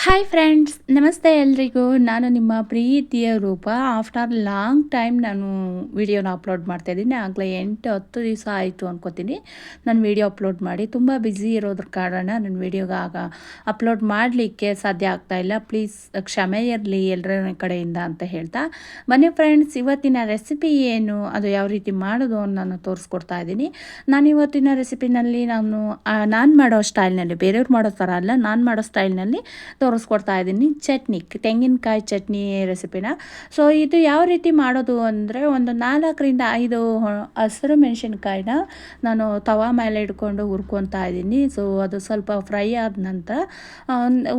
Hi friends, ನಮಸ್ತೆ ಎಲ್ರಿಗೂ. ನಾನು ನಿಮ್ಮ ಪ್ರೀತಿಯ ರೂಪ. ಆಫ್ಟರ್ ಲಾಂಗ್ ಟೈಮ್ ನಾನು ವಿಡಿಯೋನ ಅಪ್ಲೋಡ್ ಮಾಡ್ತಾಯಿದ್ದೀನಿ. ಆಗಲೇ 8-10 ದಿವಸ ಆಯಿತು ಅನ್ಕೋತೀನಿ ನಾನು ವಿಡಿಯೋ ಅಪ್ಲೋಡ್ ಮಾಡಿ. ತುಂಬ ಬ್ಯುಸಿ ಇರೋದ್ರ ಕಾರಣ ನನ್ನ ವಿಡಿಯೋಗ ಅಪ್ಲೋಡ್ ಮಾಡಲಿಕ್ಕೆ ಸಾಧ್ಯ ಆಗ್ತಾಯಿಲ್ಲ. ಪ್ಲೀಸ್ ಕ್ಷಮೆ ಇರಲಿ ಎಲ್ಲರ ಕಡೆಯಿಂದ ಅಂತ ಹೇಳ್ತಾ, ಬನ್ನಿ ಫ್ರೆಂಡ್ಸ್, ಇವತ್ತಿನ ರೆಸಿಪಿ ಏನು, ಅದು ಯಾವ ರೀತಿ ಮಾಡೋದು ನಾನು ತೋರಿಸ್ಕೊಡ್ತಾ ಇದ್ದೀನಿ. ನಾನು ಇವತ್ತಿನ ರೆಸಿಪಿನಲ್ಲಿ ನಾನು ಮಾಡೋ ಸ್ಟೈಲ್ನಲ್ಲಿ, ಬೇರೆಯವ್ರು ಮಾಡೋ ಥರ ಅಲ್ಲ, ನಾನು ಮಾಡೋ ಸ್ಟೈಲ್ನಲ್ಲಿ ತೋರಿಸ್ಕೊಡ್ತಾ ಇದ್ದೀನಿ. ತೆಂಗಿನಕಾಯಿ ಚಟ್ನಿ ರೆಸಿಪಿನ. ಸೊ ಇದು ಯಾವ ರೀತಿ ಮಾಡೋದು ಅಂದರೆ, ಒಂದು 4-5 ಹಸಿರು ಮೆಣಸಿನ್ಕಾಯಿನ ನಾನು ತವಾ ಮೇಲೆ ಇಟ್ಕೊಂಡು ಹುರ್ಕೊತಾ ಇದ್ದೀನಿ. ಸೊ ಅದು ಸ್ವಲ್ಪ ಫ್ರೈ ಆದ ನಂತರ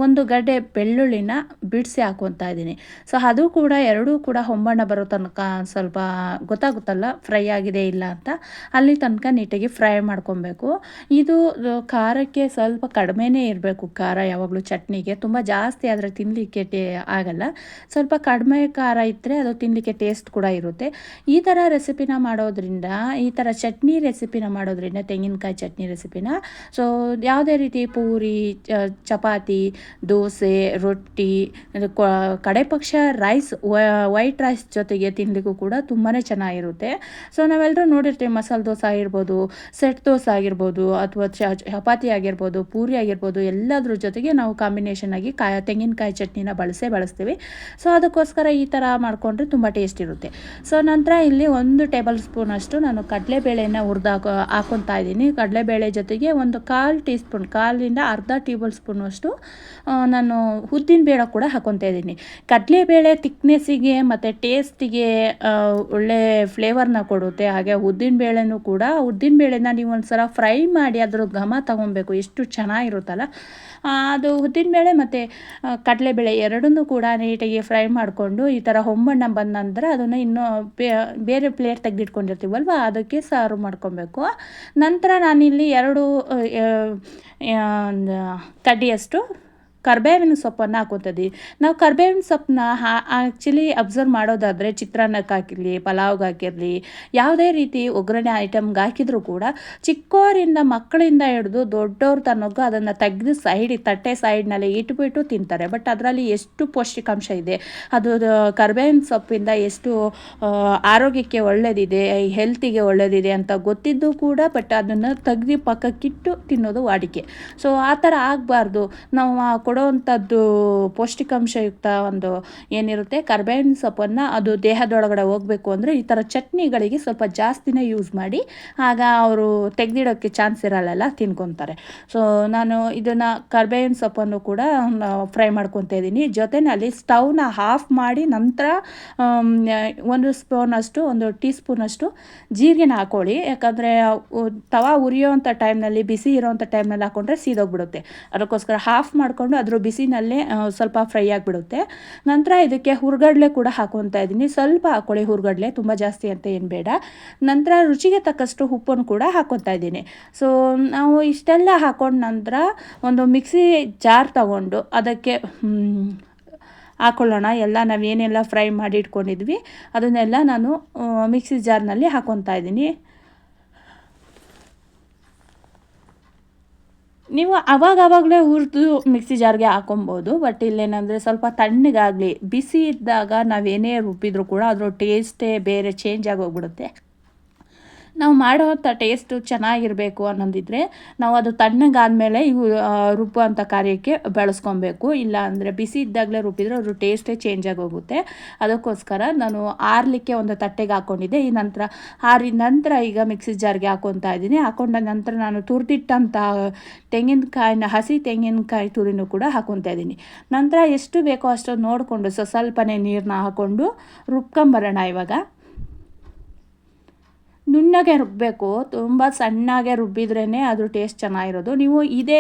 ಒಂದು ಗಡ್ಡೆ ಬೆಳ್ಳುಳ್ಳಿನ ಬಿಡಿಸಿ ಹಾಕ್ಕೊತಾ ಇದ್ದೀನಿ. ಸೊ ಅದು ಕೂಡ ಎರಡೂ ಕೂಡ ಹೊಂಬಣ್ಣ ಬರೋ ತನಕ ಸ್ವಲ್ಪ ಗೊತ್ತಾಗುತ್ತಲ್ಲ ಫ್ರೈ ಆಗಿದೆ ಇಲ್ಲ ಅಂತ, ಅಲ್ಲಿ ತನಕ ನೀಟಾಗಿ ಫ್ರೈ ಮಾಡ್ಕೊಬೇಕು. ಇದು ಖಾರಕ್ಕೆ ಸ್ವಲ್ಪ ಕಡಿಮೆನೇ ಇರಬೇಕು. ಖಾರ ಯಾವಾಗಲೂ ಚಟ್ನಿಗೆ ತುಂಬ ಜಾಸ್ತಿ ಆದರೆ ತಿನ್ನಲಿಕ್ಕೆ ಆಗಲ್ಲ. ಸ್ವಲ್ಪ ಕಡಿಮೆ ಖಾರ ಇದ್ದರೆ ಅದು ತಿನ್ನಲಿಕ್ಕೆ ಟೇಸ್ಟ್ ಕೂಡ ಇರುತ್ತೆ. ಈ ಥರ ರೆಸಿಪಿನ ಮಾಡೋದ್ರಿಂದ, ಈ ಥರ ಚಟ್ನಿ ರೆಸಿಪಿನ ಮಾಡೋದ್ರಿಂದ, ತೆಂಗಿನಕಾಯಿ ಚಟ್ನಿ ರೆಸಿಪಿನ, ಸೊ ಯಾವುದೇ ರೀತಿ ಪೂರಿ, ಚಪಾತಿ, ದೋಸೆ, ರೊಟ್ಟಿ, ಕಡೆ ಪಕ್ಷ ರೈಸ್, ವೈಟ್ ರೈಸ್ ಜೊತೆಗೆ ತಿನ್ನಲಿಕ್ಕೂ ಕೂಡ ತುಂಬಾ ಚೆನ್ನಾಗಿರುತ್ತೆ. ಸೊ ನಾವೆಲ್ಲರೂ ನೋಡಿರ್ತೀವಿ, ಮಸಾಲೆ ದೋಸೆ ಆಗಿರ್ಬೋದು, ಸೆಟ್ ದೋಸೆ ಆಗಿರ್ಬೋದು, ಅಥವಾ ಚಪಾತಿ ಆಗಿರ್ಬೋದು, ಪೂರಿ ಆಗಿರ್ಬೋದು, ಎಲ್ಲದ್ರ ಜೊತೆಗೆ ನಾವು ಕಾಂಬಿನೇಷನ್ ಆಗಿ ತೆಂಗಿನಕಾಯಿ ಚಟ್ನಿನ ಬಳಸ್ತೀವಿ. ಸೊ ಅದಕ್ಕೋಸ್ಕರ ಈ ಥರ ಮಾಡಿಕೊಂಡ್ರೆ ತುಂಬ ಟೇಸ್ಟ್ ಇರುತ್ತೆ. ಸೊ ನಂತರ ಇಲ್ಲಿ 1 ಟೇಬಲ್ ಸ್ಪೂನ್ ಅಷ್ಟು ನಾನು ಕಡಲೆಬೇಳೆನ ಹಾಕ್ಕೊತಾ ಇದ್ದೀನಿ. ಕಡಲೆಬೇಳೆ ಜೊತೆಗೆ ಒಂದು 1/4 ಟೀ ಸ್ಪೂನ್, ಕಾಲಿಂದ ಅರ್ಧ ಟೇಬಲ್ ಸ್ಪೂನ್ ಅಷ್ಟು ನಾನು ಉದ್ದಿನ ಬೇಳೆ ಕೂಡ ಹಾಕ್ಕೊತಾ ಇದ್ದೀನಿ. ಕಡಲೆಬೇಳೆ ತಿಕ್ನೆಸ್ಸಿಗೆ ಮತ್ತು ಟೇಸ್ಟಿಗೆ ಒಳ್ಳೆ ಫ್ಲೇವರ್ನ ಕೊಡುತ್ತೆ. ಹಾಗೆ ಉದ್ದಿನ ಬೇಳೆನ ನೀವು ಒಂದು ಸಲ ಫ್ರೈ ಮಾಡಿ ಅದ್ರ ಘಮ ತಗೊಬೇಕು, ಎಷ್ಟು ಚೆನ್ನಾಗಿರುತ್ತಲ್ಲ ಅದು. ಉದ್ದಿನಬೇಳೆ ಮತ್ತು ಕಡಲೆಬೇಳೆ ಎರಡನ್ನೂ ಕೂಡ ನೀಟಾಗಿ ಫ್ರೈ ಮಾಡಿಕೊಂಡು ಈ ಥರ ಹೊಂಬಣ್ಣ ಬಂದ ನಂತರ ಅದನ್ನು ಇನ್ನೂ ಬೇರೆ ಪ್ಲೇಟ್ ತೆಗೆದಿಟ್ಕೊಂಡಿರ್ತೀವಲ್ವ, ಅದಕ್ಕೆ ಸರ್ವ್ ಮಾಡ್ಕೊಬೇಕು. ನಂತರ ನಾನಿಲ್ಲಿ 2 ಕಡ್ಡಿಯಷ್ಟು ಕರ್ಬೇವಿನ ಸೊಪ್ಪನ್ನು ಹಾಕೋತಿದ್ವಿ. ನಾವು ಕರ್ಬೇವಿನ ಸೊಪ್ಪನ್ನ ಆ್ಯಕ್ಚುಲಿ ಅಬ್ಸರ್ವ್ ಮಾಡೋದಾದರೆ, ಚಿತ್ರಾನ್ನಕ್ಕೆ ಹಾಕಿರಲಿ, ಪಲಾವ್ಗೆ ಹಾಕಿರಲಿ, ಯಾವುದೇ ರೀತಿ ಒಗ್ಗರಣೆ ಐಟಮ್ಗೆ ಹಾಕಿದರೂ ಕೂಡ ಚಿಕ್ಕವರಿಂದ ಮಕ್ಕಳಿಂದ ಹಿಡಿದು ದೊಡ್ಡವ್ರ ತನಕ ಅದನ್ನು ತೆಗೆದು ತಟ್ಟೆ ಸೈಡ್ನಲ್ಲಿ ಇಟ್ಬಿಟ್ಟು ತಿಂತಾರೆ. ಬಟ್ ಅದರಲ್ಲಿ ಎಷ್ಟು ಪೌಷ್ಟಿಕಾಂಶ ಇದೆ, ಅದು ಕರ್ಬೇವಿನ ಸೊಪ್ಪಿಂದ ಎಷ್ಟು ಆರೋಗ್ಯಕ್ಕೆ ಒಳ್ಳೆಯದಿದೆ, ಹೆಲ್ತಿಗೆ ಒಳ್ಳೆಯದಿದೆ ಅಂತ ಗೊತ್ತಿದ್ದು ಕೂಡ ಬಟ್ ಅದನ್ನು ತೆಗೆದು ಪಕ್ಕಕ್ಕಿಟ್ಟು ತಿನ್ನೋದು ವಾಡಿಕೆ. ಸೊ ಆ ಥರ ಆಗಬಾರ್ದು. ನಾವು ಕೊಡೋವಂಥದ್ದು ಪೌಷ್ಟಿಕಾಂಶಯುಕ್ತ ಒಂದು ಏನಿರುತ್ತೆ ಕರ್ಬೇವಿನ ಸೊಪ್ಪನ್ನು ಅದು ದೇಹದೊಳಗಡೆ ಹೋಗಬೇಕು ಅಂದರೆ ಈ ಥರ ಚಟ್ನಿಗಳಿಗೆ ಸ್ವಲ್ಪ ಜಾಸ್ತಿನೇ ಯೂಸ್ ಮಾಡಿ, ಆಗ ಅವರು ತೆಗೆದಿಡೋಕ್ಕೆ ಚಾನ್ಸ್ ಇರಲ್ಲ, ತಿನ್ಕೊತಾರೆ. ಸೊ ನಾನು ಇದನ್ನು ಕರ್ಬೇವಿನ ಸೊಪ್ಪನ್ನು ಕೂಡ ಫ್ರೈ ಮಾಡ್ಕೊತಾ ಇದ್ದೀನಿ. ಜೊತೆಯಲ್ಲಿ ಸ್ಟವ್ನ ಆಫ್ ಮಾಡಿ ನಂತರ 1 ಟೀ ಸ್ಪೂನಷ್ಟು ಜೀರಿಗೆನ ಹಾಕ್ಕೊಳ್ಳಿ. ಯಾಕಂದರೆ ತವಾ ಉರಿಯೋವಂಥ ಟೈಮ್ನಲ್ಲಿ, ಬಿಸಿ ಇರೋವಂಥ ಟೈಮ್ನಲ್ಲಿ ಹಾಕ್ಕೊಂಡ್ರೆ ಸೀದೋಗ್ಬಿಡುತ್ತೆ. ಅದಕ್ಕೋಸ್ಕರ ಆಫ್ ಮಾಡಿಕೊಂಡು ಅದ್ರ ಬಿಸಿನಲ್ಲೇ ಸ್ವಲ್ಪ ಫ್ರೈ ಆಗಿಬಿಡುತ್ತೆ. ನಂತರ ಇದಕ್ಕೆ ಹುರ್ಗಡ್ಲೆ ಕೂಡ ಹಾಕ್ಕೊತಾ ಇದ್ದೀನಿ. ಸ್ವಲ್ಪ ಹಾಕ್ಕೊಳ್ಳಿ ಹುರ್ಗಡ್ಲೆ, ತುಂಬ ಜಾಸ್ತಿ ಅಂತ ಏನು ಬೇಡ. ನಂತರ ರುಚಿಗೆ ತಕ್ಕಷ್ಟು ಉಪ್ಪನ್ನು ಕೂಡ ಹಾಕ್ಕೊತಾ ಇದ್ದೀನಿ. ಸೊ ನಾವು ಇಷ್ಟೆಲ್ಲ ಹಾಕ್ಕೊಂಡ ನಂತರ ಒಂದು ಮಿಕ್ಸಿ ಜಾರ್ ತಗೊಂಡು ಅದಕ್ಕೆ ಹಾಕ್ಕೊಳ್ಳೋಣ. ಎಲ್ಲ ನಾವೇನೆಲ್ಲ ಫ್ರೈ ಮಾಡಿ ಇಟ್ಕೊಂಡಿದ್ವಿ ಅದನ್ನೆಲ್ಲ ನಾನು ಮಿಕ್ಸಿ ಜಾರ್ನಲ್ಲಿ ಹಾಕ್ಕೊತಾ ಇದ್ದೀನಿ. ನೀವು ಆವಾಗಲೇ ಹುರಿದು ಮಿಕ್ಸಿ ಜಾರ್ಗೆ ಹಾಕೊಬೋದು. ಬಟ್ ಇಲ್ಲೇನಂದರೆ ಸ್ವಲ್ಪ ತಣ್ಣಗಾಗಲಿ, ಬಿಸಿ ಇದ್ದಾಗ ನಾವೇನೇ ರುಬ್ಬಿದ್ರೂ ಕೂಡ ಅದ್ರ ಟೇಸ್ಟೇ ಬೇರೆ ಚೇಂಜ್ ಆಗೋಗ್ಬಿಡುತ್ತೆ. ನಾವು ಮಾಡೋವಂಥ ಟೇಸ್ಟು ಚೆನ್ನಾಗಿರಬೇಕು ಅನ್ನೋದಿದ್ರೆ ನಾವು ಅದು ತಣ್ಣಗಾದಮೇಲೆ ರುಬ್ಬುವಂಥ ಕಾರ್ಯಕ್ಕೆ ಬಳಸ್ಕೊಬೇಕು. ಇಲ್ಲ ಅಂದರೆ ಬಿಸಿ ಇದ್ದಾಗಲೇ ರುಬ್ಬಿದ್ರೆ ಅದ್ರ ಟೇಸ್ಟೇ ಚೇಂಜ್ ಆಗೋಗುತ್ತೆ. ಅದಕ್ಕೋಸ್ಕರ ನಾನು ಆರಲಿಕ್ಕೆ ಒಂದು ತಟ್ಟೆಗೆ ಹಾಕ್ಕೊಂಡಿದ್ದೆ. ಈ ನಂತರ ಆರಿದ ನಂತರ ಈಗ ಮಿಕ್ಸಿ ಜಾರ್ಗೆ ಹಾಕ್ಕೊತಾ ಇದ್ದೀನಿ. ಹಾಕ್ಕೊಂಡ ನಂತರ ನಾನು ತುರಿದಿಟ್ಟಂಥ ಹಸಿ ತೆಂಗಿನಕಾಯಿ ತುರಿನೂ ಕೂಡ ಹಾಕ್ಕೊತಾ ಇದ್ದೀನಿ. ನಂತರ ಎಷ್ಟು ಬೇಕೋ ಅಷ್ಟು ನೋಡಿಕೊಂಡು ಸ್ವಲ್ಪನೇ ನೀರನ್ನ ಹಾಕ್ಕೊಂಡು ರುಬ್ಕೊಂಬರೋಣ. ಇವಾಗ ನುಣ್ಣಗೆ ರುಬ್ಬಬೇಕು, ತುಂಬ ಸಣ್ಣಗೆ ರುಬ್ಬಿದ್ರೇ ಅದು ಟೇಸ್ಟ್ ಚೆನ್ನಾಗಿರೋದು. ನೀವು ಇದೇ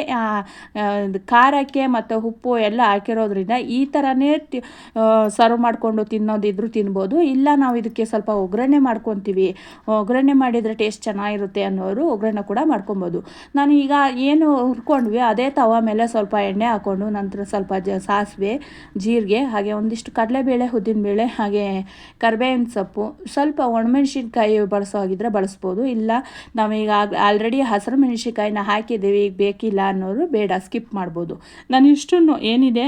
ಖಾರಕ್ಕೆ ಮತ್ತು ಉಪ್ಪು ಎಲ್ಲ ಹಾಕಿರೋದ್ರಿಂದ ಈ ಥರನೇ ಸರ್ವ್ ಮಾಡಿಕೊಂಡು ತಿನ್ನೋದಿದ್ರು ತಿನ್ಬೋದು. ಇಲ್ಲ ನಾವು ಇದಕ್ಕೆ ಸ್ವಲ್ಪ ಒಗ್ಗರಣೆ ಮಾಡ್ಕೊತೀವಿ, ಒಗ್ಗರಣೆ ಮಾಡಿದರೆ ಟೇಸ್ಟ್ ಚೆನ್ನಾಗಿರುತ್ತೆ ಅನ್ನೋರು ಒಗ್ಗರಣೆ ಕೂಡ ಮಾಡ್ಕೊಬೋದು. ನಾನು ಈಗ ಏನು ಹುರ್ಕೊಂಡ್ವಿ ಅದೇ ತವ ಮೇಲೆ ಸ್ವಲ್ಪ ಎಣ್ಣೆ ಹಾಕ್ಕೊಂಡು ನಂತರ ಸ್ವಲ್ಪ ಸಾಸಿವೆ, ಜೀರಿಗೆ, ಹಾಗೆ ಒಂದಿಷ್ಟು ಕಡಲೆಬೇಳೆ, ಉದ್ದಿನಬೇಳೆ, ಹಾಗೆ ಕರಿಬೇವಿನ ಸೊಪ್ಪು, ಸ್ವಲ್ಪ ಒಣಮೆಣ್ಸಿನ್ಕಾಯಿ ಬಳಸೋ ಆಗಿದ್ದರೆ ಬಳಸ್ಬೋದು. ಇಲ್ಲ ನಾವೀಗ ಆಲ್ರೆಡಿ ಹಸಿರು ಮೆಣಸಿನ್ಕಾಯಿನ ಹಾಕಿದ್ದೀವಿ, ಈಗ ಬೇಕಿಲ್ಲ ಅನ್ನೋರು ಬೇಡ, ಸ್ಕಿಪ್ ಮಾಡ್ಬೋದು. ನಾನು ಇಷ್ಟನ್ನು ಏನಿದೆ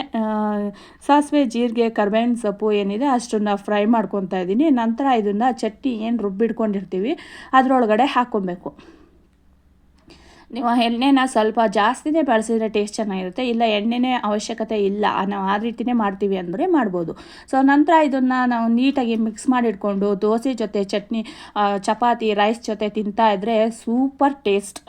ಸಾಸಿವೆ, ಜೀರಿಗೆ, ಕರ್ಬೇವಿನ ಸೊಪ್ಪು ಏನಿದೆ ಅಷ್ಟನ್ನು ಫ್ರೈ ಮಾಡ್ಕೊತಾ ಇದ್ದೀನಿ. ನಂತರ ಇದನ್ನು ಚಟ್ನಿ ಏನು ರುಬ್ಬಿಟ್ಕೊಂಡಿರ್ತೀವಿ ಅದರೊಳಗಡೆ ಹಾಕ್ಕೊಬೇಕು. ನೀವು ಎಣ್ಣೆನ ಸ್ವಲ್ಪ ಜಾಸ್ತಿನೇ ಬಳಸಿದರೆ ಟೇಸ್ಟ್ ಚೆನ್ನಾಗಿರುತ್ತೆ. ಇಲ್ಲ ಎಣ್ಣೆನೇ ಅವಶ್ಯಕತೆ ಇಲ್ಲ, ನಾವು ಆ ರೀತಿಯೇ ಮಾಡ್ತೀವಿ ಅಂದರೆ ಮಾಡ್ಬೋದು. ಸೊ ನಂತರ ಇದನ್ನು ನಾವು ನೀಟಾಗಿ ಮಿಕ್ಸ್ ಮಾಡಿಟ್ಕೊಂಡು ದೋಸೆ ಜೊತೆ ಚಟ್ನಿ, ಚಪಾತಿ, ರೈಸ್ ಜೊತೆ ತಿಂತಾ ಇದ್ದರೆ ಸೂಪರ್ ಟೇಸ್ಟ್.